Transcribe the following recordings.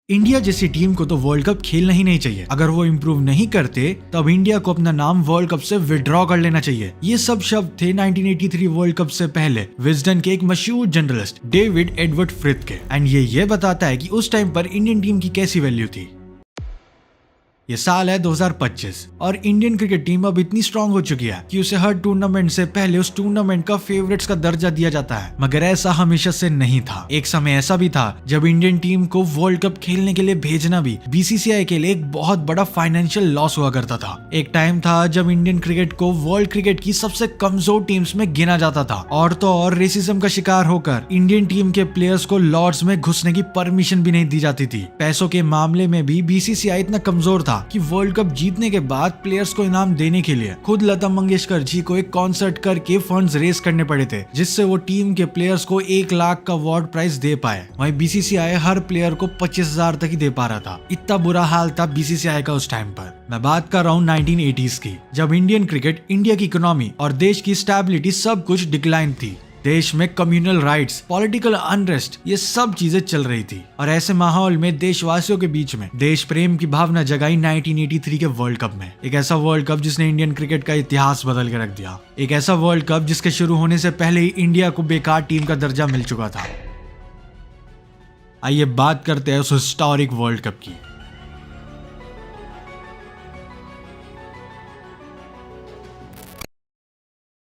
India जैसी team को तो वर्ल्ड कप खेलना ही नहीं चाहिए। अगर वो इम्प्रूव नहीं करते तब इंडिया को अपना नाम वर्ल्ड कप से विड्रॉ कर लेना चाहिए। ये सब शब्द थे 1983 वर्ल्ड कप से पहले विजडन के एक मशहूर जर्नलिस्ट डेविड एडवर्ड फ्रिथ के। एंड ये बताता है कि उस टाइम पर इंडियन टीम की कैसी वैल्यू थी। ये साल है 2025 और इंडियन क्रिकेट टीम अब इतनी स्ट्रांग हो चुकी है कि उसे हर टूर्नामेंट से पहले उस टूर्नामेंट का फेवरेट्स का दर्जा दिया जाता है। मगर ऐसा हमेशा से नहीं था। एक समय ऐसा भी था जब इंडियन टीम को वर्ल्ड कप खेलने के लिए भेजना भी बीसीसीआई के लिए एक बहुत बड़ा फाइनेंशियल लॉस हुआ करता था। एक टाइम था जब इंडियन क्रिकेट को वर्ल्ड क्रिकेट की सबसे कमजोर टीम्स में गिना जाता था। और तो और रेसिज्म का शिकार होकर इंडियन टीम के प्लेयर्स को लॉर्ड्स में घुसने की परमिशन भी नहीं दी जाती थी। पैसों के मामले में भी बीसीसीआई इतना कमजोर था कि वर्ल्ड कप जीतने के बाद प्लेयर्स को इनाम देने के लिए खुद लता मंगेशकर जी को एक कॉन्सर्ट करके फंड्स रेज करने पड़े थे, जिससे वो टीम के प्लेयर्स को 1 लाख का अवार्ड प्राइज दे पाए। वहीं बीसीसीआई हर प्लेयर को 25,000 तक ही दे पा रहा था। इतना बुरा हाल था बीसीसीआई का उस टाइम पर। मैं बात कर रहा हूँ 1980s की, जब इंडियन क्रिकेट, इंडिया की इकोनॉमी और देश की स्टेबिलिटी सब कुछ डिक्लाइन थी। देश में कम्युनल राइट्स, पॉलिटिकल अनरेस्ट, ये सब चीजें चल रही थी। और ऐसे माहौल में देशवासियों के बीच में देश प्रेम की भावना जगाई 1983 के वर्ल्ड कप में। एक ऐसा वर्ल्ड कप जिसने इंडियन क्रिकेट का इतिहास बदल के रख दिया। एक ऐसा वर्ल्ड कप जिसके शुरू होने से पहले ही इंडिया को बेकार टीम का दर्जा मिल चुका था। आइए बात करते हैं उस हिस्टोरिक वर्ल्ड कप की।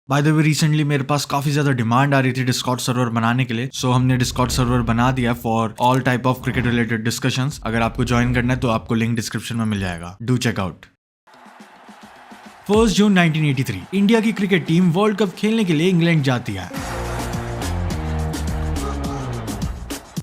बाय द वे, रिसेंटली मेरे पास काफी ज्यादा डिमांड आ रही थी डिस्कॉर्ड सर्वर बनाने के लिए, सो हमने डिस्कॉर्ड सर्वर बना दिया for all type of cricket related discussions. अगर आपको ज्वाइन करना है तो आपको लिंक डिस्क्रिप्शन में मिल जाएगा, डू चेक आउट। 1 जून 1983 इंडिया की क्रिकेट टीम वर्ल्ड कप खेलने के लिए इंग्लैंड जाती है।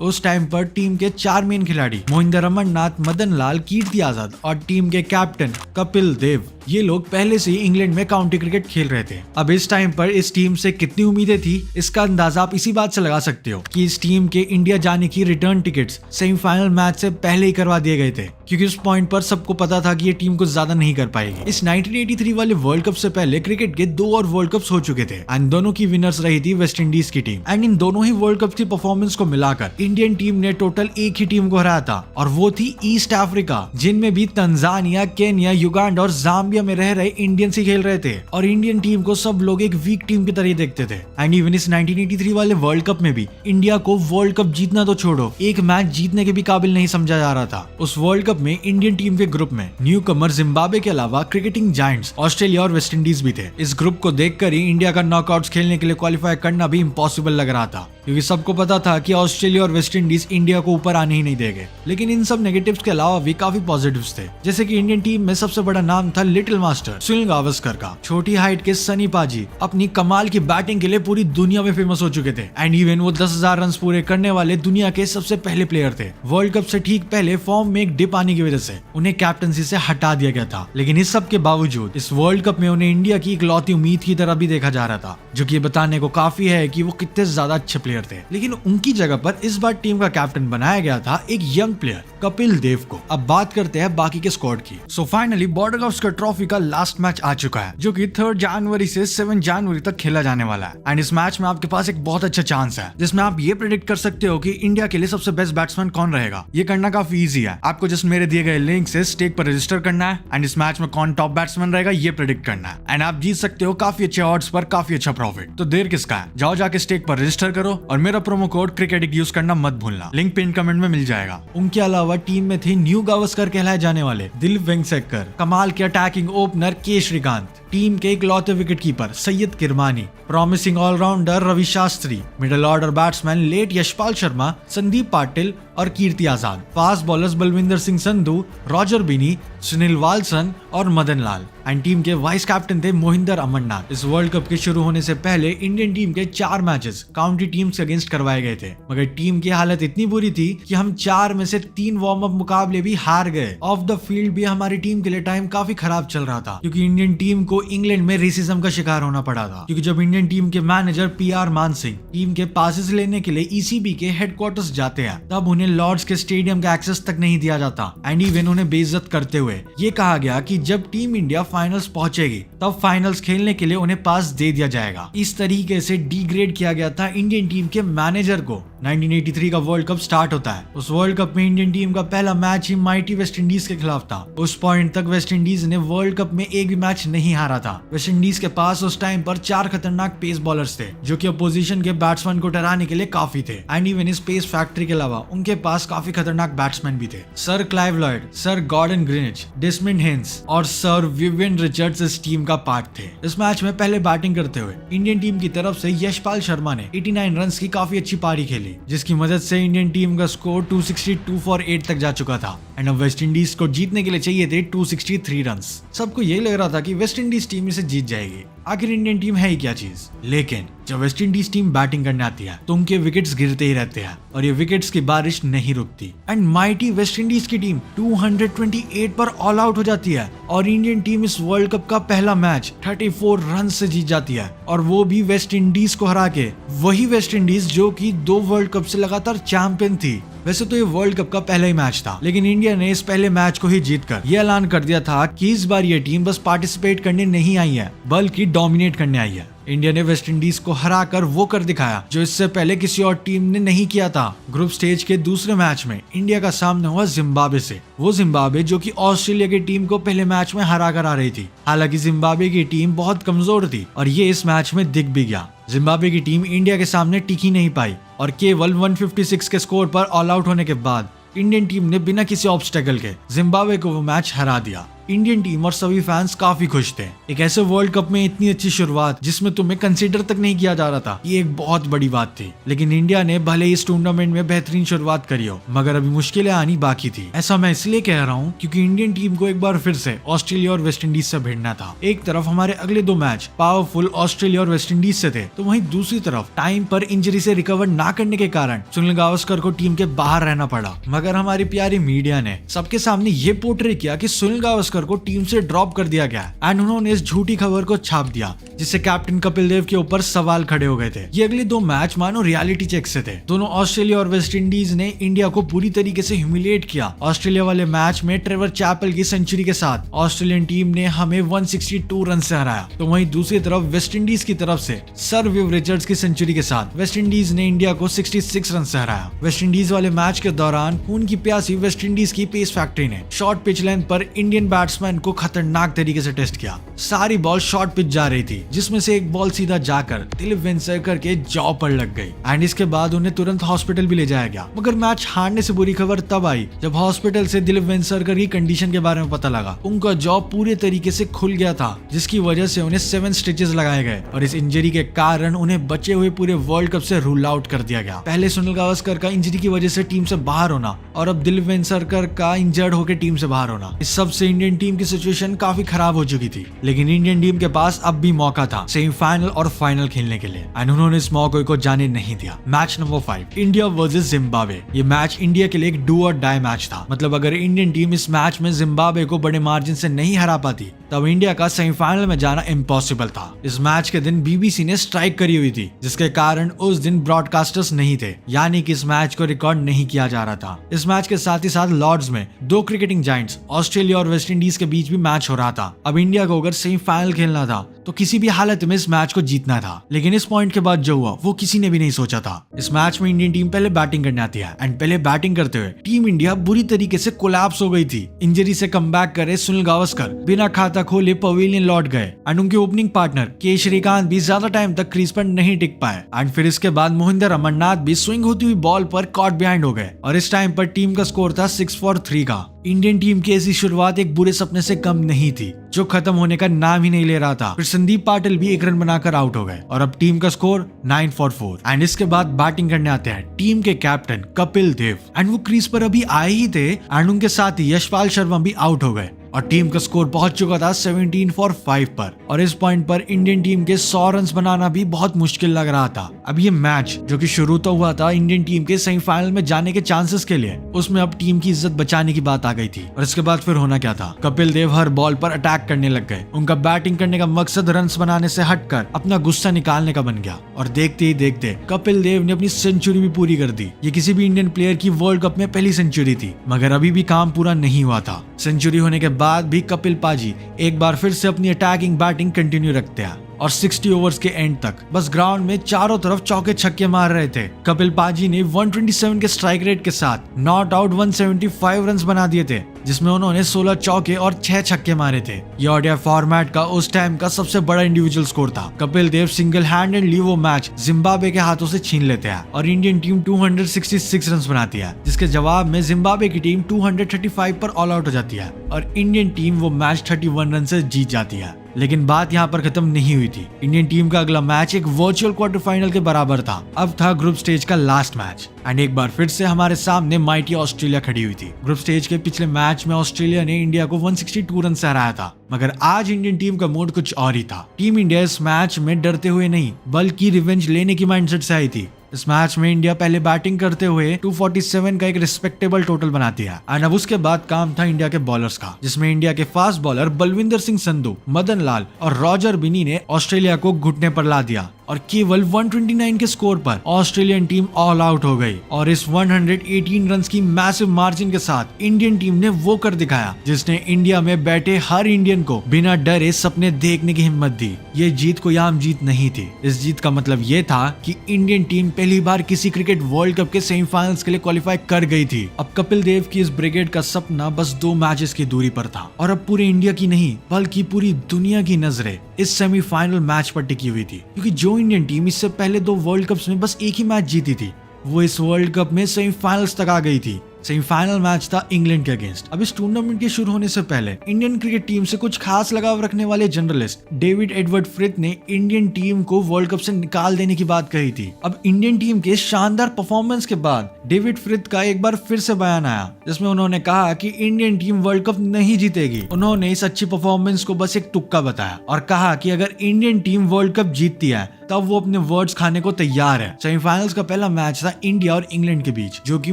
उस टाइम पर टीम के 4 मेन खिलाड़ी मोहिंदर अमरनाथ, मदन लाल, कीर्ति आजाद और टीम के कैप्टन कपिल देव, ये लोग पहले से ही इंग्लैंड में काउंटी क्रिकेट खेल रहे थे। अब इस टाइम पर इस टीम से कितनी उम्मीदें थी, इसका अंदाजा आप इसी बात से लगा सकते हो कि इस टीम के इंडिया जाने की रिटर्न टिकट्स सेमीफाइनल मैच से पहले ही करवा दिए गए थे, क्योंकि उस पॉइंट पर सबको पता था कि ये टीम कुछ ज्यादा नहीं कर पाएगी। इस 1983 वाले वर्ल्ड कप से पहले क्रिकेट के 2 और वर्ल्ड कप्स हो चुके थे एंड दोनों की विनर्स रही थी वेस्ट इंडीज की टीम। एंड इन दोनों ही वर्ल्ड कप की परफॉर्मेंस को मिलाकर इंडियन टीम ने टोटल एक ही टीम को हराया था, और वो थी ईस्ट अफ्रीका, जिनमें भी तंजानिया, केन्या, युगांडा और जाम्बिया में रह रहे इंडियंस ही खेल रहे थे। और इंडियन टीम को सब लोग एक वीक टीम की तरह देखते थे। एंड इवन इस 1983 वाले वर्ल्ड कप में भी इंडिया को वर्ल्ड कप जीतना तो छोड़ो, एक मैच जीतने के भी काबिल नहीं समझा जा रहा था। उस वर्ल्ड कप में इंडियन टीम के ग्रुप में न्यू कमर जिम्बाब्वे के अलावा क्रिकेटिंग जायंट्स ऑस्ट्रेलिया और वेस्ट इंडीज भी थे। इस ग्रुप को देखकर ही इंडिया का नॉकआउट्स खेलने के लिए क्वालिफाई करना भी इम्पॉसिबल लग रहा था, क्योंकि सबको पता था कि ऑस्ट्रेलिया और वेस्ट इंडीज इंडिया को ऊपर आने ही नहीं देंगे। लेकिन इन सब नेगेटिव्स के अलावा भी काफी पॉजिटिव्स थे, जैसे कि इंडियन टीम में सबसे बड़ा नाम था लिटिल मास्टर सुनील गावस्कर का। छोटी हाइट के सनी पाजी अपनी कमाल की बैटिंग के लिए पूरी दुनिया में फेमस हो चुके थे। एंड इवन वो 10,000 रन पूरे करने वाले दुनिया के सबसे पहले प्लेयर थे। वर्ल्ड कप से ठीक पहले फॉर्म में एक डिप आने की वजह से उन्हें कैप्टनसी से हटा दिया गया था। लेकिन इस सब के बावजूद इस वर्ल्ड कप में उन्हें इंडिया की इकलौती उम्मीद की तरह भी देखा जा रहा था, जो कि बताने को काफी है कि वो कितने ज्यादा अच्छे प्लेयर थे। लेकिन उनकी जगह पर इस बार टीम का कैप्टन बनाया गया था एक यंग प्लेयर कपिल देव को। अब बात करते हैं बाकी के स्क्वाड की। So finally border Gavaskar trophy का लास्ट मैच आ चुका है, जो कि 3 जनवरी से 7 जनवरी तक खेला जाने वाला है। एंड इस मैच में आपके पास एक बहुत अच्छा चांस है, जिसमें आप ये प्रेडिक्ट कर सकते हो कि इंडिया के लिए सबसे बेस्ट बैट्समैन कौन रहेगा। ये करना काफी इजी है। आपको जस्ट मेरे दिए गए लिंक से स्टेक पर रजिस्टर करना है एंड इस मैच में कौन टॉप बैट्समैन रहेगा ये प्रेडिक्ट करना है। एंड आप जीत सकते हो काफी अच्छे ऑड्स पर काफी अच्छा प्रॉफिट। तो देर किसका है, जाओ जाके स्टेक पर रजिस्टर करो और मेरा प्रोमो कोड क्रिकेटिक यूज करना मत भूलना। लिंक पिन कमेंट में मिल जाएगा। उनके अलावा टीम में थे न्यू गावस्कर कहलाए जाने वाले दिलीप वेंगसरकर, कमाल के अटैकिंग ओपनर के श्रीकांत, टीम के इकलौते wicket keeper Syed Kirmani, promising allrounder Ravi Shastri, middle order batsman late Yashpal Sharma, Sandeep Patil और कीर्ति आजाद, फास्ट बॉलर्स बलविंदर सिंह संधू, रॉजर बिनी, सुनील वालसन और मदन लाल। एंड टीम के वाइस कैप्टन थे मोहिंदर अमरनाथ। इस वर्ल्ड कप के शुरू होने से पहले इंडियन टीम के 4 मैचेस काउंटी टीम से अगेंस्ट करवाए गए थे, मगर टीम की हालत इतनी बुरी थी कि हम 4 में से 3 वार्म अप मुकाबले भी हार गए। ऑफ द फील्ड भी हमारी टीम के लिए टाइम काफी खराब चल रहा था, क्योंकि इंडियन टीम को इंग्लैंड में रेसिज्म का शिकार होना पड़ा था। क्योंकि जब इंडियन टीम के मैनेजर PR मान सिंह टीम के पासेस लेने के लिए ECB के हेडक्वार्टर्स जाते हैं, तब उन्हें लॉर्ड्स के स्टेडियम का एक्सेस तक नहीं दिया जाता। एंड इवन उन्हें बेइज्जत करते हुए ये कहा गया कि जब टीम इंडिया फाइनल्स पहुंचेगी तब फाइनल्स खेलने के लिए उन्हें पास दे दिया जाएगा। इस तरीके से डिग्रेड किया गया था इंडियन टीम के मैनेजर को 1983 का वर्ल्ड कप स्टार्ट होता है। उस वर्ल्ड कप में इंडियन टीम का पहला मैच ही माइटी वेस्ट इंडीज के खिलाफ था। उस पॉइंट तक वेस्ट इंडीज ने वर्ल्ड कप में एक भी मैच नहीं हारा था। वेस्ट इंडीज के पास उस टाइम पर 4 खतरनाक पेस बॉलर्स थे जो कि अपोजिशन के बैट्समैन को डराने के लिए काफी थे। एंड इवन इस पेस फैक्ट्री के अलावा उनके पास काफी खतरनाक बैट्समैन भी थे। Sir Clive Lloyd, sir Gordon Greenidge, Desmond Haynes और सर विवियन रिचर्ड्स इस टीम का पार्ट थे। इस मैच में पहले बैटिंग करते हुए इंडियन टीम की तरफ से यशपाल शर्मा ने 89 रन्स की काफी अच्छी पारी खेली, जिसकी मदद से इंडियन टीम का स्कोर 262 फॉर 8 तक जा चुका था। एंड अब वेस्ट इंडीज को जीतने के लिए चाहिए थे 263 रन्स। सबको ये लग रहा था कि वेस्ट इंडीज टीम इसे जीत जाएगी। आखिर इंडियन टीम है ही क्या चीज। लेकिन जब वेस्ट इंडीज टीम बैटिंग करने आती है तो उनके विकेट्स गिरते ही रहते हैं और ये विकेट्स की बारिश नहीं रुकती। एंड माइटी वेस्ट इंडीज की टीम 228 पर ऑल आउट हो जाती है और इंडियन टीम इस वर्ल्ड कप का पहला मैच 34 रन से जीत जाती है, और वो भी वेस्ट इंडीज को हरा के। वही वेस्ट इंडीज जो कि 2 वर्ल्ड कप से लगातार चैंपियन थी। वैसे तो ये वर्ल्ड कप का पहला ही मैच था, लेकिन इंडिया ने इस पहले मैच को ही जीतकर ये ऐलान कर दिया था कि इस बार ये टीम बस पार्टिसिपेट करने नहीं आई है बल्कि डोमिनेट करने आई है। इंडिया ने वेस्ट इंडीज को हराकर वो कर दिखाया जो इससे पहले किसी और टीम ने नहीं किया था। ग्रुप स्टेज के दूसरे मैच में इंडिया का सामना हुआ जिम्बाब्वे से। वो जिम्बाब्वे जो कि ऑस्ट्रेलिया की टीम को पहले मैच में हरा कर आ रही थी। हालांकि जिम्बाब्वे की टीम बहुत कमजोर थी और ये इस मैच में दिख भी गया। जिम्बाब्वे की टीम इंडिया के सामने टिकी नहीं पाई और केवल 156 के स्कोर पर ऑल आउट होने के बाद इंडियन टीम ने बिना किसी ऑब्स्टेकल के जिम्बाब्वे को वो मैच हरा दिया। इंडियन टीम और सभी फैंस काफी खुश थे। एक ऐसे वर्ल्ड कप में इतनी अच्छी शुरुआत जिसमें तुम्हें कंसीडर तक नहीं किया जा रहा था, ये एक बहुत बड़ी बात थी। लेकिन इंडिया ने भले इस टूर्नामेंट में बेहतरीन शुरुआत करी हो, मगर अभी मुश्किलें आनी बाकी थी। ऐसा मैं इसलिए कह रहा हूँ क्योंकि इंडियन टीम को एक बार फिर से ऑस्ट्रेलिया और वेस्ट इंडीज से भिड़ना था। एक तरफ हमारे अगले 2 मैच पावरफुल ऑस्ट्रेलिया और वेस्ट इंडीज से थे, तो वहीं दूसरी तरफ टाइम पर इंजरी से रिकवर ना करने के कारण सुनील गावस्कर को टीम के बाहर रहना पड़ा। मगर हमारी प्यारी मीडिया ने सबके सामने ये पोर्ट्रे किया कि सुनील गावस्कर को टीम से ड्रॉप कर दिया गया एंड उन्होंने इस झूठी खबर को छाप दिया, जिससे कैप्टन कपिल देव के ऊपर सवाल खड़े हो गए थे। ये अगले 2 मैच मानो रियलिटी चेक से थे। दोनों ऑस्ट्रेलिया और वेस्ट इंडीज ने इंडिया को पूरी तरीके से ह्यूमिलिएट किया। ऑस्ट्रेलिया वाले मैच में ट्रेवर चैपल की सेंचुरी के साथ ऑस्ट्रेलियन टीम ने हमें 162 रन से हराया, तो वहीं दूसरी तरफ वेस्ट इंडीज की तरफ से सर विव रिचर्ड्स की सेंचुरी के साथ वेस्ट इंडीज ने इंडिया को 66 रन से हराया। वेस्ट इंडीज वाले मैच के दौरान खून की प्यासी वेस्ट इंडीज की पेस फैक्ट्री ने शॉर्ट पिच लेंथ पर इंडियन बैट्समैन को खतरनाक तरीके से टेस्ट किया। सारी बॉल शॉर्ट पिच जा रही थी, जिसमें से एक बॉल सीधा जाकर दिलीप वेंसरकर के जॉ पर लग गई एंड इसके बाद उन्हें तुरंत हॉस्पिटल भी ले जाया गया। मगर मैच हारने से बुरी खबर तब आई जब हॉस्पिटल से दिलीप वेंसरकर की कंडीशन के बारे में पता लगा। उनका जॉ पूरे तरीके से खुल गया था, जिसकी वजह से उन्हें 7 स्टिचेस लगाए गए और इस इंजरी के कारण उन्हें बचे हुए पूरे वर्ल्ड कप से रूल आउट कर दिया गया। पहले सुनील गावस्कर का इंजरी की वजह से टीम से बाहर होना और अब दिलीप वेंसरकर का इंजर्ड होकर टीम से बाहर होना, इस सब से इंडियन टीम की सिचुएशन काफी खराब हो चुकी थी। लेकिन इंडियन टीम के पास अब भी मौका था सेमीफाइनल और फाइनल खेलने के लिए एंड उन्होंने इस मौके को जाने नहीं दिया। Match number 5 India versus Zimbabwe. ये मैच इंडिया के लिए एक डू और डाई मैच था। मतलब अगर इंडियन टीम इस मैच में जिम्बाब्वे को बड़े मार्जिन से नहीं हरा पाती तब इंडिया का सेमीफाइनल में जाना इम्पॉसिबल था। इस मैच के दिन बीबीसी ने स्ट्राइक करी हुई थी, जिसके कारण उस दिन ब्रॉडकास्टर्स नहीं थे, यानी कि इस मैच को रिकॉर्ड नहीं किया जा रहा था। इस मैच के साथ ही साथ लॉर्ड्स में 2 क्रिकेटिंग जायंट्स ऑस्ट्रेलिया और वेस्ट इंडीज के बीच भी मैच हो रहा था। अब इंडिया को अगर सेमीफाइनल खेलना था तो किसी भी हालत में इस मैच को जीतना था। लेकिन इस पॉइंट के बाद जो हुआ वो किसी ने भी नहीं सोचा था। इस मैच में इंडियन टीम पहले बैटिंग करने आती है एंड पहले बैटिंग करते हुए टीम इंडिया बुरी तरीके से कोलैप्स हो गई थी। इंजरी से कमबैक करे सुनील गावस्कर बिना खाता खोले पवेलियन लौट गए एंड उनके ओपनिंग पार्टनर के श्रीकांत भी ज्यादा टाइम तक क्रीज पर नहीं टिक पाए एंड फिर इसके बाद मोहिंदर अमरनाथ भी स्विंग होती हुई बॉल पर कॉट बिहाइंड हो गए और इस टाइम पर टीम का स्कोर था 6 फॉर 3 का। इंडियन टीम की ऐसी शुरुआत एक बुरे सपने से कम नहीं थी जो खत्म होने का नाम ही नहीं ले रहा था। फिर संदीप पाटिल भी 1 रन बनाकर आउट हो गए और अब टीम का स्कोर 9 फॉर 4 एंड इसके बाद बैटिंग करने आते हैं टीम के कैप्टन कपिल देव एंड वो क्रीज पर अभी आए ही थे एंड उनके साथ ही यशपाल शर्मा भी आउट हो गए और टीम का स्कोर पहुंच चुका था 17 फॉर 5 पर और इस पॉइंट पर इंडियन टीम के 100 रन बनाना भी बहुत मुश्किल लग रहा था। अब ये मैच जो कि शुरू तो हुआ था इंडियन टीम के सेमीफाइनल में जाने के चांसेस के लिए, उसमें अब टीम की इज्जत बचाने की बात आ गई थी। और इसके बाद फिर होना क्या था, कपिल देव हर बॉल पर अटैक करने लग गए। उनका बैटिंग करने का मकसद रन बनाने से हटकर अपना गुस्सा निकालने का बन गया और देखते ही देखते कपिल देव ने अपनी सेंचुरी भी पूरी कर दी। ये किसी भी इंडियन प्लेयर की वर्ल्ड कप में पहली सेंचुरी थी, मगर अभी भी काम पूरा नहीं हुआ था। सेंचुरी होने के बाद भी कपिल पाजी एक बार फिर से अपनी अटैकिंग बैटिंग कंटिन्यू रखते हैं और 60 ओवर्स के एंड तक बस ग्राउंड में चारों तरफ चौके छक्के मार रहे थे। कपिल पाजी ने 127 के स्ट्राइक रेट के साथ नॉट आउट 175 रन बना दिए थे, जिसमें उन्होंने 16 चौके और 6 छक्के मारे थे। ये ओडीआई फॉर्मेट का उस टाइम का सबसे बड़ा इंडिविजुअल स्कोर था। कपिल देव सिंगल हैंडेडली वो मैच जिम्बाब्वे के हाथों से छीन लेते हैं और इंडियन टीम 266 रन बनाती है, जिसके जवाब में जिम्बाब्वे की टीम 235 पर ऑल आउट हो जाती है और इंडियन टीम वो मैच 31 रन से जीत जाती है। लेकिन बात यहाँ पर खत्म नहीं हुई थी। इंडियन टीम का अगला मैच एक वर्चुअल क्वार्टर फाइनल के बराबर था। अब था ग्रुप स्टेज का लास्ट मैच एंड एक बार फिर से हमारे सामने माइटी ऑस्ट्रेलिया खड़ी हुई थी। ग्रुप स्टेज के पिछले मैच में ऑस्ट्रेलिया ने इंडिया को 162 रन से हराया था, मगर आज इंडियन टीम का मूड कुछ और ही था। टीम इंडिया इस मैच में डरते हुए नहीं बल्कि रिवेंज लेने की माइंडसेट से आई थी। इस मैच में इंडिया पहले बैटिंग करते हुए 247 का एक रिस्पेक्टेबल टोटल बनाती है एंड अब उसके बाद काम था इंडिया के बॉलर्स का, जिसमें इंडिया के फास्ट बॉलर बलविंदर सिंह संधू, मदन लाल और रॉजर बिनी ने ऑस्ट्रेलिया को घुटने पर ला दिया और केवल 129 के स्कोर पर ऑस्ट्रेलियन टीम ऑल आउट हो गई और इस 118 रन की मैसिव मार्जिन के साथ इंडियन टीम ने वो कर दिखाया जिसने इंडिया में बैठे हर इंडियन को बिना डरे सपने देखने की हिम्मत दी। ये जीत कोई आम जीत नहीं थी। इस जीत का मतलब ये था कि इंडियन टीम पहली बार किसी क्रिकेट वर्ल्ड कप के सेमीफाइनल्स के लिए क्वालिफाई कर गई थी। अब कपिल देव की इस ब्रिगेड का सपना बस 2 मैचेस की दूरी पर था और अब पूरे इंडिया की नहीं बल्कि पूरी दुनिया की नजरें इस सेमीफाइनल मैच पर टिकी हुई थी, क्योंकि जो इंडियन टीम इससे पहले 2 वर्ल्ड कप्स में बस एक ही मैच जीती थी वो इस वर्ल्ड कप में सेमीफाइनल्स तक आ गई थी। सेमीफाइनल मैच था इंग्लैंड के अगेंस्ट। अब इस टूर्नामेंट के शुरू होने से पहले इंडियन क्रिकेट टीम से कुछ खास लगाव रखने वाले जर्नलिस्ट डेविड एडवर्ड फ्रिथ ने इंडियन टीम को वर्ल्ड कप से निकाल देने की बात कही थी। अब इंडियन टीम के शानदार परफॉर्मेंस के बाद डेविड फ्रिथ का एक बार फिर से बयान आया, जिसमें उन्होंने कहा कि इंडियन टीम वर्ल्ड कप नहीं जीतेगी। उन्होंने इस अच्छी परफॉर्मेंस को बस एक तुक्का बताया और कहा कि अगर इंडियन टीम वर्ल्ड कप जीतती है तब वो अपने वर्ड्स खाने को तैयार है। सेमीफाइनल्स का पहला मैच था इंडिया और इंग्लैंड के बीच, जो कि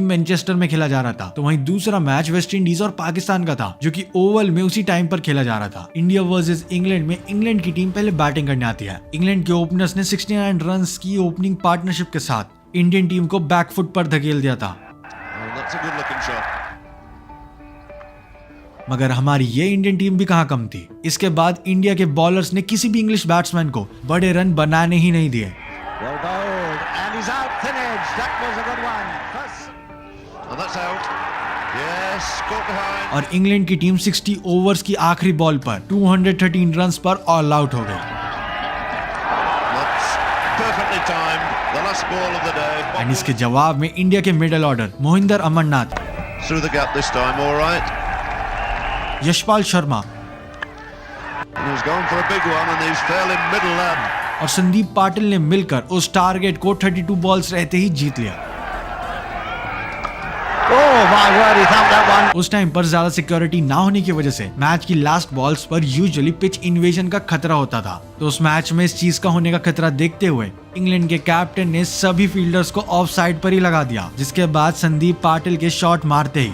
मैनचेस्टर में खेला जा रहा था। तो वहीं दूसरा मैच वेस्ट इंडीज और पाकिस्तान का था, जो कि ओवल में उसी टाइम पर खेला जा रहा था। इंडिया वर्सेस इंग्लैंड में इंग्लैंड की टीम पहले बैटिंग करने आती है। इंग्लैंड के ओपनर्स ने 69 रन की ओपनिंग पार्टनरशिप के साथ इंडियन टीम को बैकफुट पर धकेल दिया था। मगर हमारी ये इंडियन टीम भी कहां कम थी। इसके बाद इंडिया के बॉलर्स ने किसी भी इंग्लिश बैट्समैन को बड़े रन बनाने ही नहीं दिए। और इंग्लैंड की टीम 60 ओवर्स की आखिरी बॉल पर 213 रन पर ऑल आउट हो गई। एंड इसके जवाब में इंडिया के मिडिल ऑर्डर मोहिंदर अमरनाथ, यशपाल शर्मा और संदीप पाटिल ने मिलकर उस टारगेट को 32 बॉल्स रहते ही जीत लिया। उस टाइम पर ज्यादा सिक्योरिटी ना होने की वजह से मैच की लास्ट बॉल्स पर यूजुअली पिच इन्वेजन का खतरा होता था। तो उस मैच में इस चीज का होने का खतरा देखते हुए इंग्लैंड के कैप्टन ने सभी फील्डर्स को ऑफ साइड पर ही लगा दिया, जिसके बाद संदीप पाटिल के शॉट मारते ही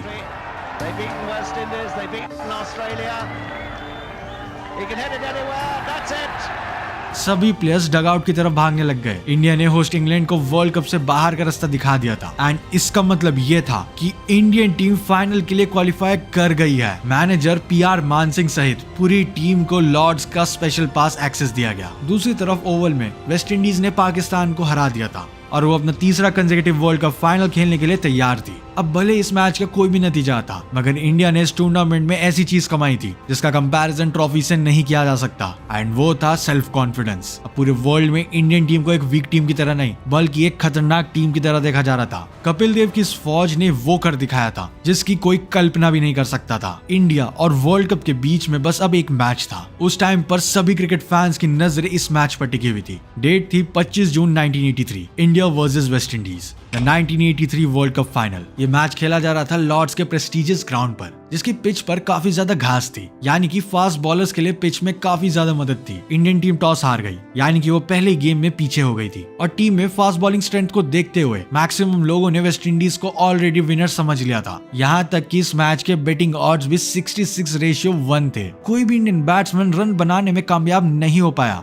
सभी प्लेयर्स डगआउट की तरफ भागने लग गए। इंडिया ने होस्ट इंग्लैंड को वर्ल्ड कप से बाहर का रास्ता दिखा दिया था एंड इसका मतलब ये था कि इंडियन टीम फाइनल के लिए क्वालिफाई कर गई है। मैनेजर पीआर मान सिंह सहित पूरी टीम को लॉर्ड्स का स्पेशल पास एक्सेस दिया गया। दूसरी तरफ ओवल में वेस्ट इंडीज ने पाकिस्तान को हरा दिया था और वो अपना तीसरा कंसेक्यूटिव वर्ल्ड कप फाइनल खेलने के लिए तैयार थी। अब भले इस मैच का कोई भी नतीजा आता, मगर इंडिया ने इस टूर्नामेंट में ऐसी चीज कमाई थी जिसका कंपैरिजन ट्रॉफी से नहीं किया जा सकता एंड वो था सेल्फ कॉन्फिडेंस। अब पूरे वर्ल्ड में इंडियन टीम को एक वीक टीम की तरह नहीं बल्कि एक खतरनाक टीम की तरह देखा जा रहा था। कपिल देव की इस फौज ने वो कर दिखाया था जिसकी कोई कल्पना भी नहीं कर सकता था। इंडिया और वर्ल्ड कप के बीच में बस अब एक मैच था। उस टाइम पर सभी क्रिकेट फैंस की नजरें इस मैच पर टिकी हुई थी। डेट थी 25 जून 1983, India versus West Indies, the 1983 world cup final. ये मैच खेला जा रहा था लॉर्ड्स के प्रेस्टिजियस ग्राउंड पर, जिसकी पिच पर काफी ज्यादा घास थी, यानी कि फास्ट बॉलर्स के लिए पिच में काफी ज्यादा मदद थी। इंडियन टीम टॉस हार गई, यानी कि वो पहले गेम में पीछे हो गई थी और टीम में फास्ट बॉलिंग स्ट्रेंथ को देखते हुए मैक्सिमम लोगों ने वेस्ट इंडीज को ऑलरेडी विनर समझ लिया था। यहाँ तक कि इस मैच के बेटिंग ऑड्स भी 66:1 थे। कोई भी इंडियन बैट्समैन रन बनाने में कामयाब नहीं हो पाया।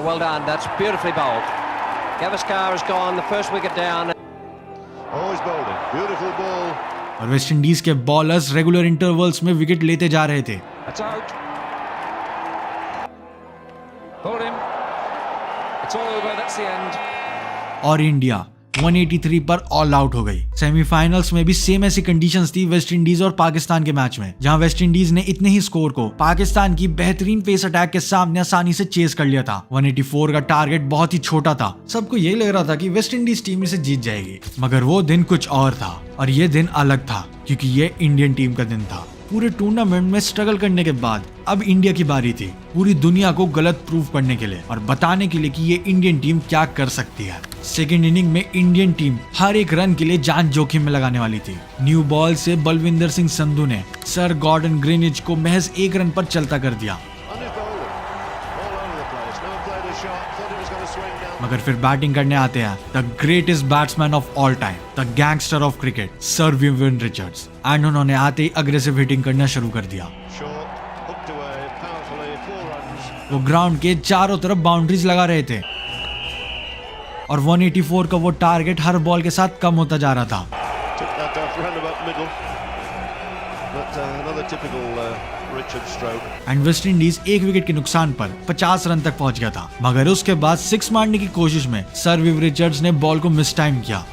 Well done, that's beautifully bowled. Gavaskar has gone, the first wicket down. Always bowling, beautiful ball. और वेस्ट इंडीज के बॉलर्स रेगुलर इंटरवल्स में विकेट लेते जा रहे थे। That's out. For him. It's all over. That's the end. और India 183 पर all out हो गई। सेमीफाइनल्स में भी सेम ऐसी कंडीशंस थी वेस्ट इंडीज और पाकिस्तान के मैच में, जहां वेस्ट इंडीज ने इतने ही स्कोर को पाकिस्तान की बेहतरीन पेस अटैक के सामने आसानी से चेस कर लिया था। 184 का टारगेट बहुत ही छोटा था। सबको ये लग रहा था कि वेस्ट इंडीज टीम इसे जीत जाएगी, मगर वो दिन कुछ और था और ये दिन अलग था क्योंकि ये इंडियन टीम का दिन था। पूरे टूर्नामेंट में स्ट्रगल करने के बाद अब इंडिया की बारी थी पूरी दुनिया को गलत प्रूव करने के लिए और बताने के लिए कि ये इंडियन टीम क्या कर सकती है। सेकेंड इनिंग में इंडियन टीम हर एक रन के लिए जान जोखिम में लगाने वाली थी। न्यू बॉल से बलविंदर सिंह संधू ने सर गॉर्डन ग्रीनिच को महज 1 रन पर चलता कर दिया, मगर फिर बैटिंग करने आते हैं the greatest batsman of all time, the gangster of cricket, sir Vivian Richards, and उन्होंने आते ही अग्रेसिव हिटिंग करना शुरू कर दिया। वो ग्राउंड के चारों तरफ बाउंड्रीज लगा रहे थे और 184 का वो टारगेट हर बॉल के साथ कम होता जा रहा था। एंड वेस्ट इंडीज 1 विकेट के नुकसान पर 50 रन तक पहुंच गया था, मगर उसके बाद 6 मारने की कोशिश में सर विव रिचर्ड्स ने बॉल को मिस टाइम किया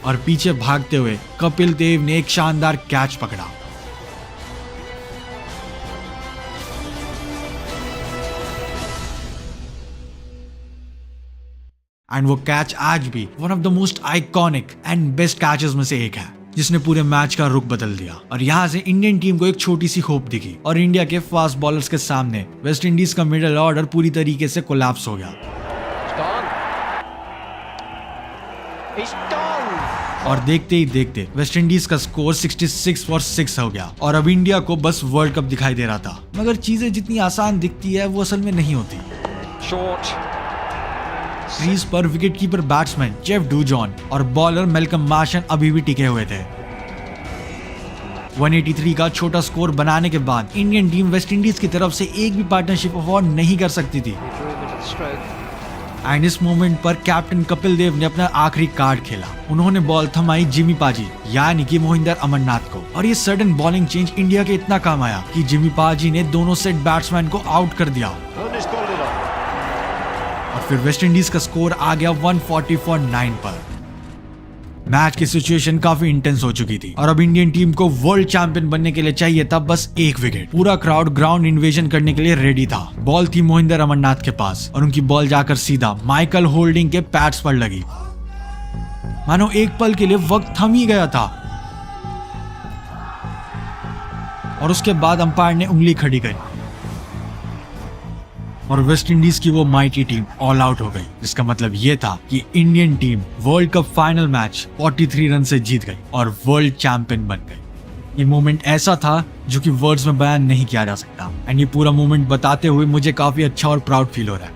और पीछे भागते हुए कपिल देव ने एक शानदार कैच पकड़ा। एंड वो कैच आज भी one of the most iconic and best catches में से एक है, जिसने पूरे मैच का रुख बदल दिया। और यहाँ से इंडियन टीम को एक छोटी सी होप दिखी और इंडिया के फास्ट बॉलर्स के सामने वेस्ट इंडीज का मिडिल ऑर्डर पूरी तरीके से कोलैप्स हो गया। और देखते ही देखते वेस्ट इंडीज का स्कोर 66 फॉर 6 हो गया और अब इंडिया को बस वर्ल्ड कप दिखाई दे रहा था। मगर चीजें जितनी आसान दिखती है वो असल में नहीं होती। क्रीज पर विकेटकीपर बैट्समैन जेफ डूजॉन और बॉलर मेलकम मार्शन अभी भी टिके हुए थे। 183 का छोटा स्कोर बनाने के बाद इंडियन टीम वेस्ट इंडीज की तरफ से एक भी पार्टनरशिप अफोर्ड नहीं कर सकती थी। एंड इस मोमेंट पर कैप्टन कपिल देव ने अपना आखिरी कार्ड खेला। उन्होंने बॉल थमाई जिमी पाजी यानी कि मोहिंदर अमरनाथ को और ये सडन बॉलिंग चेंज इंडिया के इतना काम आया कि जिमी पाजी ने दोनों सेट बैट्समैन को आउट कर दिया और फिर वेस्ट इंडीज का स्कोर आ गया 140 फॉर 9 पर। मैच की सिचुएशन काफी इंटेंस हो चुकी थी और अब इंडियन टीम को वर्ल्ड चैंपियन बनने के लिए चाहिए था बस 1 विकेट। पूरा क्राउड ग्राउंड इन्वेजन करने के लिए रेडी था। बॉल थी मोहिंदर अमरनाथ के पास और उनकी बॉल जाकर सीधा माइकल होल्डिंग के पैड्स पर लगी। मानो एक पल के लिए वक्त थम ही गया था और उसके बाद अंपायर ने उंगली खड़ी करी और वेस्ट इंडीज की वो माइटी टीम ऑल आउट हो गई, जिसका मतलब ये था कि Indian team world cup final match 43 run से जीत गई और वर्ल्ड चैंपियन बन गई। ये मोमेंट ऐसा था जो कि वर्ड्स में बयान नहीं किया जा सकता एंड ये पूरा मोमेंट बताते हुए मुझे काफी अच्छा और प्राउड फील हो रहा है।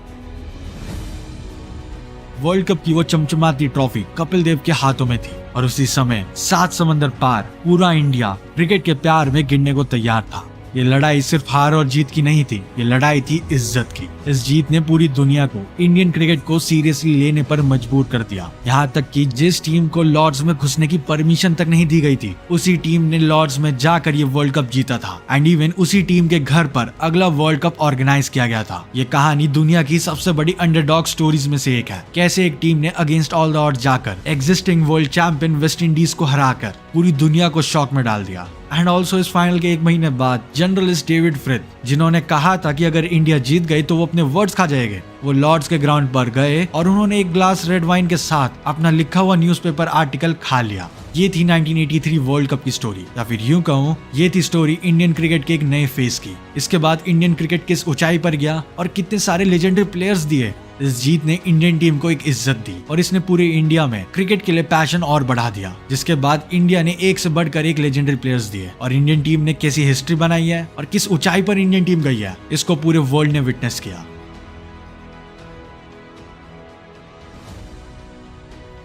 वर्ल्ड कप की वो चमचमाती ट्रॉफी कपिल देव के हाथों में थी और उसी समय 7 समंदर पार पूरा इंडिया क्रिकेट के प्यार में गिरने को तैयार था। ये लड़ाई सिर्फ हार और जीत की नहीं थी, ये लड़ाई थी इज्जत की। इस जीत ने पूरी दुनिया को इंडियन क्रिकेट को सीरियसली लेने पर मजबूर कर दिया। यहाँ तक कि जिस टीम को लॉर्ड्स में घुसने की परमिशन तक नहीं दी गई थी, उसी टीम ने लॉर्ड्स में जाकर ये वर्ल्ड कप जीता था एंड इवन उसी टीम के घर पर अगला वर्ल्ड कप ऑर्गेनाइज किया गया था। ये कहानी दुनिया की सबसे बड़ी अंडरडॉग स्टोरीज में से एक है। कैसे एक टीम ने अगेंस्ट ऑल द ऑड्स जाकर existing world champion West Indies को हराकर पूरी दुनिया को शॉक में डाल दिया। एंड ऑल्सो इस फाइनल के 1 महीने बाद जनरलिस्ट डेविड फ्रिथ, जिन्होंने कहा था कि अगर इंडिया जीत गई तो वो अपने वर्ड्स खा जाएंगे, वो लॉर्ड्स के ग्राउंड पर गए और उन्होंने एक ग्लास रेड वाइन के साथ अपना लिखा हुआ न्यूज़पेपर आर्टिकल खा लिया। ये थी 1983 वर्ल्ड कप की स्टोरी, या फिर यूं कहूं ये थी स्टोरी इंडियन क्रिकेट के एक नए फेज की। इसके बाद इंडियन क्रिकेट किस ऊंचाई पर गया और कितने सारे लेजेंडरी प्लेयर्स दिए। इस जीत ने इंडियन टीम को एक इज्जत दी और इसने पूरे इंडिया में क्रिकेट के लिए पैशन और बढ़ा दिया। जिसके बाद इंडिया ने एक से बढ़कर एक लेजेंडरी प्लेयर्स दिए और इंडियन टीम ने कैसी हिस्ट्री बनाई है और किस ऊंचाई पर इंडियन टीम गई है, इसको पूरे वर्ल्ड ने विटनेस किया।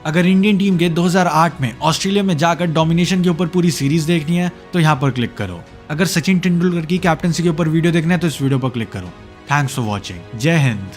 अगर इंडियन टीम के 2008 में ऑस्ट्रेलिया में जाकर डोमिनेशन के ऊपर पूरी सीरीज देखनी है तो यहाँ पर क्लिक करो। अगर सचिन तेंदुलकर की कैप्टनसी के ऊपर वीडियो देखना है तो इस वीडियो पर क्लिक करो। Thanks for watching. जय हिंद।